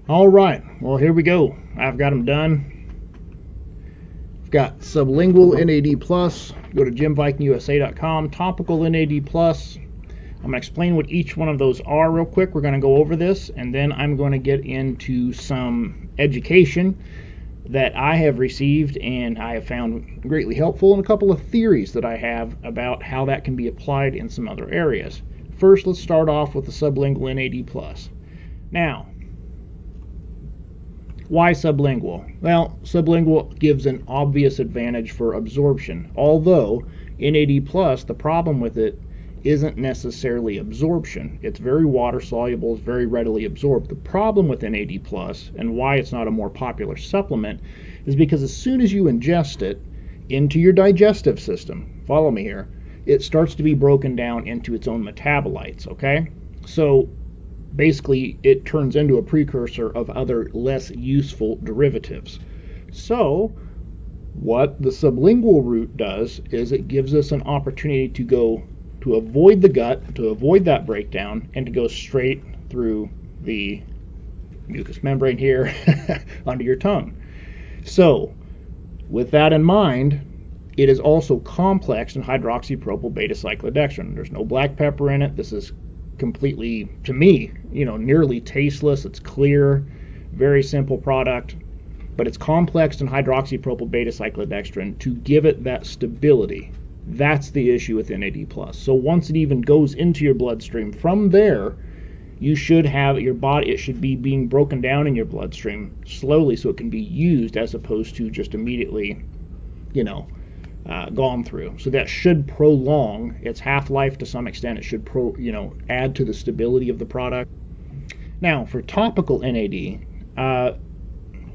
All right, well, here we go. I've got them done. I've got Sublingual NAD+. Go to gymvikingusa.com. Topical NAD+. I'm going to explain what each one of those are real quick. We're going to go over this, and then I'm going to get into some education that I have received and I have found greatly helpful, and a couple of theories that I have about how that can be applied in some other areas. First, let's start off with the Sublingual NAD+. Now, why sublingual? Well, sublingual gives an obvious advantage for absorption, although NAD+, the problem with it isn't necessarily absorption. It's very water soluble, it's very readily absorbed. The problem with NAD+, and why it's not a more popular supplement, is because as soon as you ingest it into your digestive system, follow me here, it starts to be broken down into its own metabolites, okay? So basically it turns into a precursor of other less useful derivatives. So what the sublingual route does is it gives us an opportunity to go to avoid the gut, to avoid that breakdown, and to go straight through the mucous membrane here onto your tongue. So with that in mind, it is also complex in hydroxypropyl beta cyclodextrin. There's no black pepper in it. This is completely, to me, nearly tasteless. It's clear, very simple product, but it's complex in hydroxypropyl beta cyclodextrin to give it that stability. That's the issue with NAD+. So once it even goes into your bloodstream, from there, you should have your body, it should be being broken down in your bloodstream slowly so it can be used as opposed to just immediately, gone through. So that should prolong its half-life to some extent. It should add to the stability of the product. Now, for topical NAD,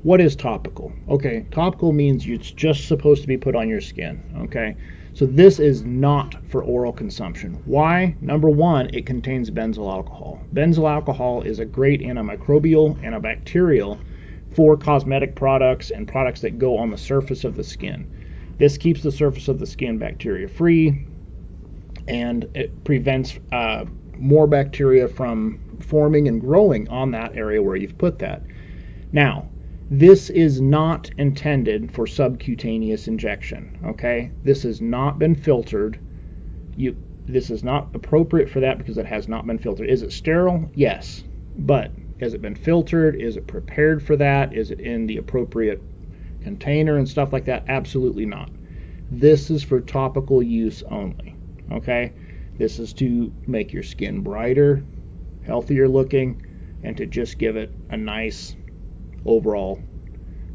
what is topical? Okay, topical means it's just supposed to be put on your skin, okay? So this is not for oral consumption. Why? Number one, it contains benzyl alcohol. Benzyl alcohol is a great antimicrobial, antibacterial for cosmetic products and products that go on the surface of the skin. This keeps the surface of the skin bacteria-free, and it prevents more bacteria from forming and growing on that area where you've put that. Now, this is not intended for subcutaneous injection, okay? This has not been filtered. This is not appropriate for that because it has not been filtered. Is it sterile? Yes. But has it been filtered? Is it prepared for that? Is it in the appropriate container and stuff like that? Absolutely not. This is for topical use only, okay? This is to make your skin brighter, healthier looking, and to just give it a nice overall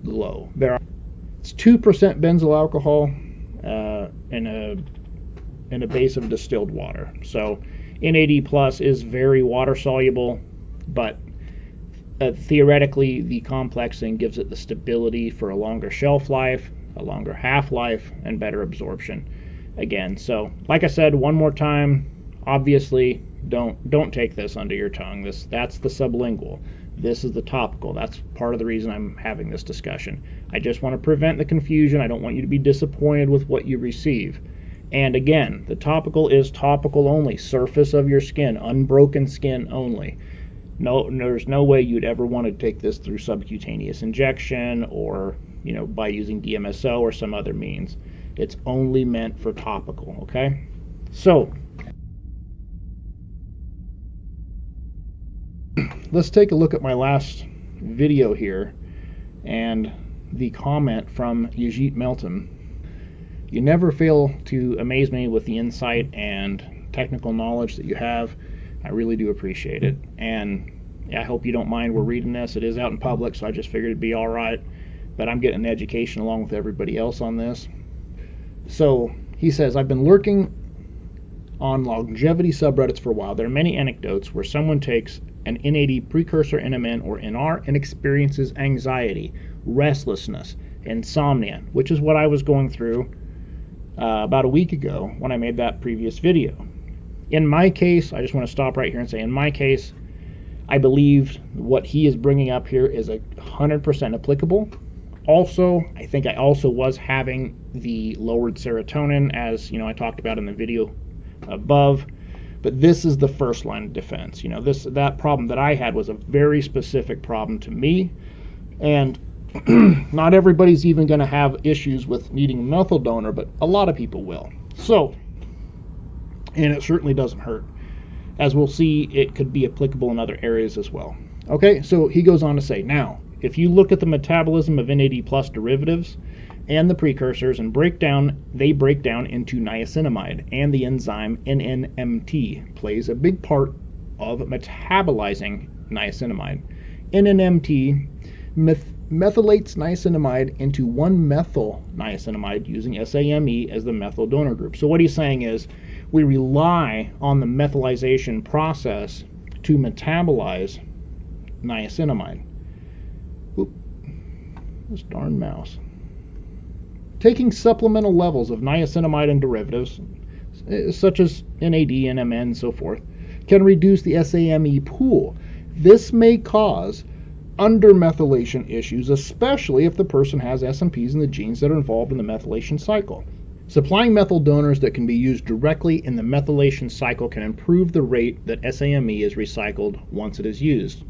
glow. It's 2% benzyl alcohol in a base of distilled water. So NAD+ is very water soluble, but theoretically the complex thing gives it the stability for a longer shelf life, a longer half-life, and better absorption. Again, so like I said, one more time, obviously don't take this under your tongue. That's the sublingual. This is the topical. That's part of the reason I'm having this discussion. I just want to prevent the confusion. I don't want you to be disappointed with what you receive. And again, the topical is topical only, surface of your skin, unbroken skin only. No, there's no way you'd ever want to take this through subcutaneous injection or by using DMSO or some other means. It's only meant for topical, okay? So let's take a look at my last video here and the comment from Yajit Melton. You never fail to amaze me with the insight and technical knowledge that you have. I really do appreciate it. And I hope you don't mind we're reading this. It is out in public, so I just figured it'd be all right. But I'm getting an education along with everybody else on this. So he says, I've been lurking on longevity subreddits for a while. There are many anecdotes where someone takes an NAD precursor NMN or NR and experiences anxiety, restlessness, insomnia, which is what I was going through about a week ago when I made that previous video. In my case, I just want to stop right here and say, in my case, I believe what he is bringing up here is 100% applicable. Also, I think I also was having the lowered serotonin, as I talked about in the video above, But this is the first line of defense. That problem that I had was a very specific problem to me, and not everybody's even going to have issues with needing a methyl donor, but a lot of people will. So, and it certainly doesn't hurt. As we'll see, it could be applicable in other areas as well. Okay, so he goes on to say, now, if you look at the metabolism of NAD plus derivatives and the precursors and they break down into niacinamide, and the enzyme NNMT plays a big part of metabolizing niacinamide. NNMT methylates niacinamide into 1-methyl niacinamide using SAMe as the methyl donor group. So what he's saying is we rely on the methylation process to metabolize niacinamide. Oop, this darn mouse. Taking supplemental levels of niacinamide and derivatives, such as NAD, NMN, and so forth, can reduce the SAMe pool. This may cause undermethylation issues, especially if the person has SNPs in the genes that are involved in the methylation cycle. Supplying methyl donors that can be used directly in the methylation cycle can improve the rate that SAMe is recycled once it is used.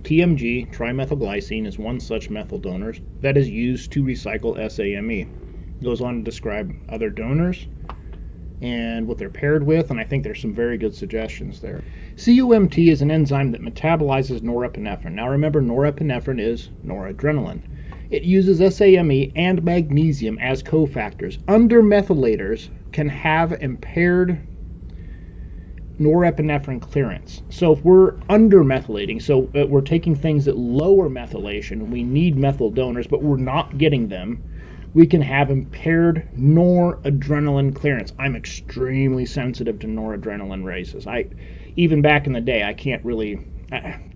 TMG, trimethylglycine, is one such methyl donor that is used to recycle SAMe. It goes on to describe other donors and what they're paired with, and I think there's some very good suggestions there. CUMT is an enzyme that metabolizes norepinephrine. Now remember, norepinephrine is noradrenaline. It uses SAMe and magnesium as cofactors. Undermethylators can have impaired norepinephrine clearance. So if we're undermethylating, so we're taking things that lower methylation, we need methyl donors, but we're not getting them, we can have impaired noradrenaline clearance. I'm extremely sensitive to noradrenaline raises. Even back in the day, I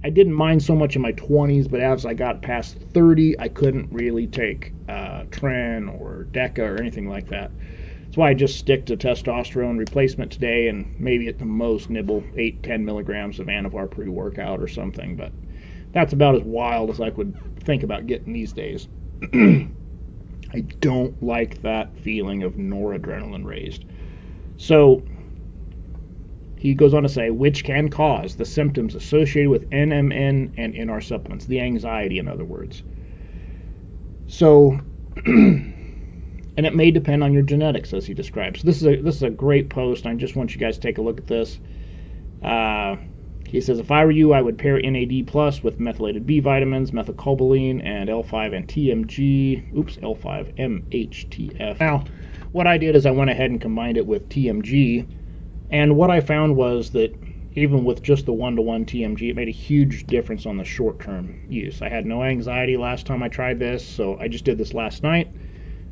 didn't mind so much in my 20s, but as I got past 30, I couldn't really take Tren or Deca or anything like that. That's why I just stick to testosterone replacement today, and maybe at the most nibble 8-10 milligrams of Anavar pre-workout or something, but that's about as wild as I would think about getting these days. I don't like that feeling of noradrenaline raised. So he goes on to say, which can cause the symptoms associated with NMN and NR supplements, the anxiety, in other words. So, and it may depend on your genetics, as he describes. So this is a great post. I just want you guys to take a look at this. He says, if I were you, I would pair NAD plus with methylated B vitamins, methylcobalamin, and L5 and TMG. Oops, L5-MHTF. Now, what I did is I went ahead and combined it with TMG, and what I found was that even with just the 1-to-1 TMG, it made a huge difference on the short-term use. I had no anxiety last time I tried this, so I just did this last night.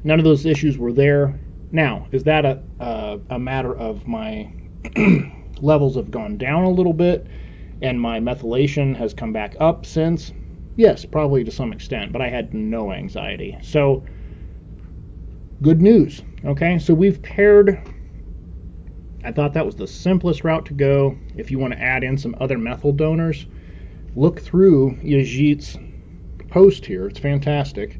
None of those issues were there. Now, is that a matter of my levels have gone down a little bit and my methylation has come back up since? Yes, probably to some extent, but I had no anxiety. So, good news. Okay, so we've paired. I thought that was the simplest route to go. If you want to add in some other methyl donors, look through Yajit's post here. It's fantastic,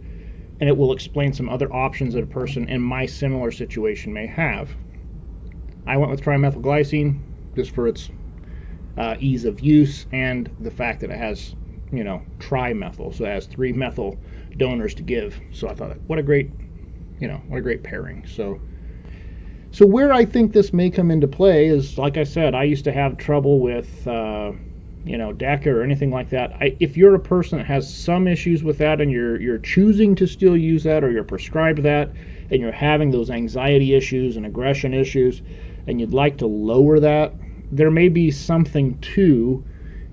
and it will explain some other options that a person in my similar situation may have. I went with trimethylglycine just for its ease of use and the fact that it has, trimethyl, so it has 3 methyl donors to give. So I thought, what a great pairing. So where I think this may come into play is, like I said, I used to have trouble with DECA or anything like that. If you're a person that has some issues with that and you're choosing to still use that, or you're prescribed that and you're having those anxiety issues and aggression issues and you'd like to lower that, there may be something to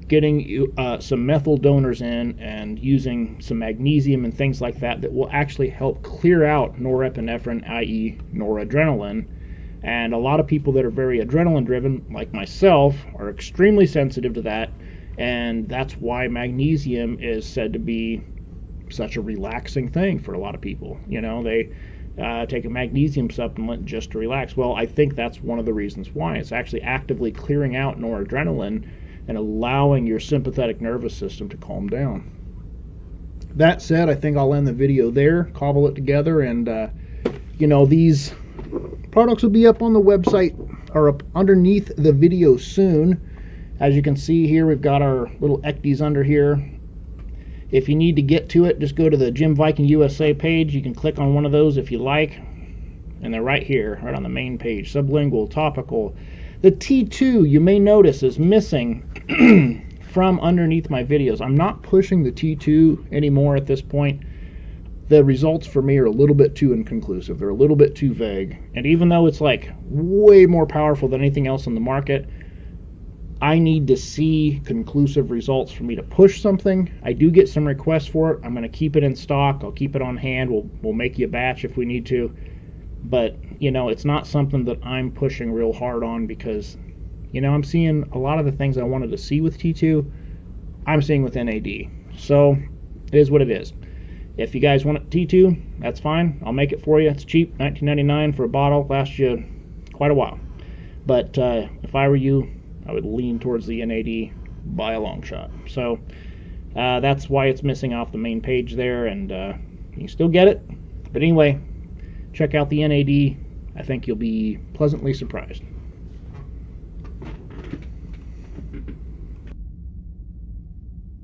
getting some methyl donors in and using some magnesium and things like that will actually help clear out norepinephrine, i.e. noradrenaline. And a lot of people that are very adrenaline driven, like myself, are extremely sensitive to that, and that's why magnesium is said to be such a relaxing thing for a lot of people. They take a magnesium supplement just to relax. Well, I think that's one of the reasons why. It's actually actively clearing out noradrenaline and allowing your sympathetic nervous system to calm down. That said, I think I'll end the video there, cobble it together, and these products will be up on the website are up underneath the video soon. As you can see here, we've got our little ecdies under here. If you need to get to it, just go to the Jim Viking USA page. You can click on one of those if you like. And they're right here, right on the main page. Sublingual, topical. The T2, you may notice, is missing from underneath my videos. I'm not pushing the T2 anymore at this point. The results for me are a little bit too inconclusive. They're a little bit too vague. And even though it's like way more powerful than anything else on the market, I need to see conclusive results for me to push something. I do get some requests for it. I'm going to keep it in stock. I'll keep it on hand. We'll make you a batch if we need to. But, you know, it's not something that I'm pushing real hard on because, you know, I'm seeing a lot of the things I wanted to see with T2, I'm seeing with NAD. So, it is what it is. If you guys want T2, that's fine. I'll make it for you. It's cheap, $19.99 for a bottle. Lasts you quite a while. But if I were you, I would lean towards the NAD by a long shot. So that's why it's missing off the main page there, and you can still get it. But anyway, check out the NAD. I think you'll be pleasantly surprised.